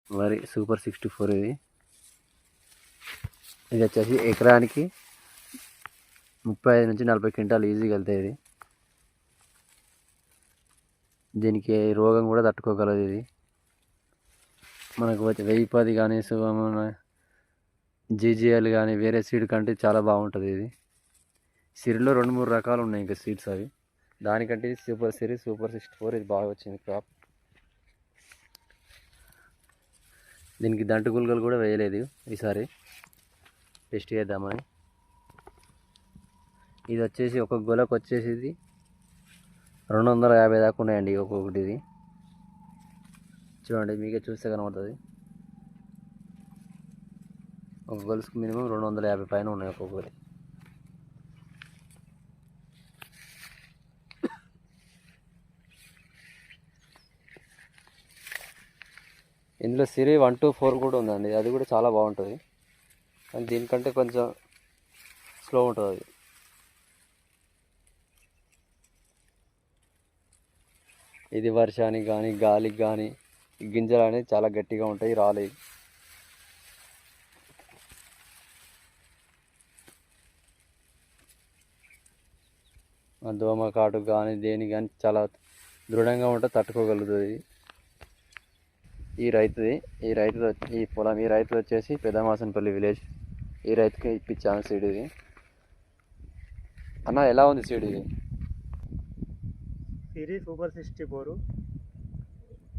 వరి సూపర్ 64 ఇది. ఇది వచ్చేసి ఎకరానికి 35 నుంచి 40 క్వింటాలు ఈజీగా వెళ్తాయి. ఇది దీనికి రోగం కూడా తట్టుకోగలదు. ఇది మనకు వచ్చి 1010 కానీ జీజీఎల్ కానీ వేరే సీడ్ కంటే చాలా బాగుంటుంది. ఇది సీడ్లో 2-3 రకాలు ఉన్నాయి ఇంకా సీడ్స్. అవి దానికంటే ఇది సూపర్ సిరీస్ సూపర్ 64 ఇది బాగా వచ్చింది క్రాప్. దీనికి దంటు గుల్గలు కూడా వేయలేదు ఈసారి, టెస్ట్ చేద్దామని. ఇది వచ్చేసి ఒక గొలకు వచ్చేసి ఇది 250 దాకా ఉన్నాయండి ఒక్కొక్కటి. ఇది చూడండి, మీకే చూస్తే కనబడుతుంది. ఒక గొలుసుకు మినిమం 250 పైన ఉన్నాయి ఒక్కొక్కటి. ఇందులో సిరి 1-4 కూడా ఉందండి, అది కూడా చాలా బాగుంటుంది. కానీ దీనికంటే కొంచెం స్లో ఉంటుంది అది. ఇది వర్షానికి కానీ గాలికి కానీ గింజలు అనేది చాలా గట్టిగా ఉంటాయి, రాలేదు. దోమ కాటు కానీ దేని కానీ చాలా దృఢంగా ఉంటే తట్టుకోగలుగుతుంది. ఈ రైతు వచ్చేసి పెదమాసనపల్లి విలేజ్. ఈ రైతుకి ఇప్పించాను సీడ్. ఇది అన్న ఎలా ఉంది సీడ్? ఇది సిరీస్ సూపర్ 64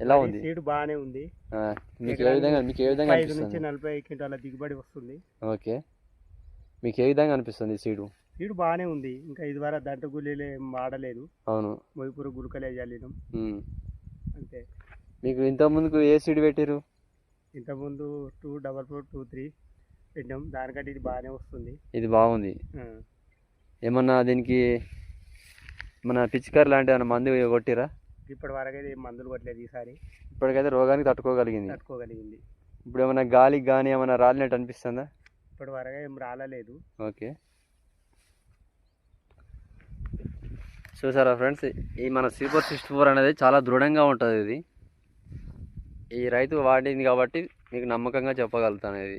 ఎలా ఉంది? సీడ్ బాగానే ఉంది. మీకు ఏ విధంగా 5 నుంచి 40 క్వింటాల దిగుబడి వస్తుంది. ఓకే, మీకు ఏ విధంగా అనిపిస్తుంది సీడు? సీడ్ బాగానే ఉంది. ఇంకా ఇది వరకు దంట గుళ్ళే వాడలేదు. అవును, మొయ్యిపూర గుళకలే చల్లినాం అంతే. మీకు ఇంతకుముందుకు ఏ సీడ్ పెట్టారు? ఇంతకుముందు 24423 పెట్టినాం, దానికంటే ఇది బాగానే వస్తుంది. ఇది బాగుంది. ఏమన్నా దీనికి మన పిచికారి లాంటి ఏమన్నా మందు కొట్టిరా? ఇప్పటి వరకు అయితే మందులు కొట్టలేదు ఈసారి. ఇప్పటికైతే రోగానికి తట్టుకోగలిగింది. ఇప్పుడు ఏమైనా గాలికి కానీ ఏమైనా రాలినట్టు అనిపిస్తుందా? ఇప్పటి వరకు ఏం రాలేదు. ఓకే, చూసారా ఫ్రెండ్స్, ఈ మన సూపర్ 64 అనేది చాలా దృఢంగా ఉంటుంది. ఇది ఈ రైతు వాడింది కాబట్టి మీకు నమ్మకంగా చెప్పగలుగుతాను. ఇది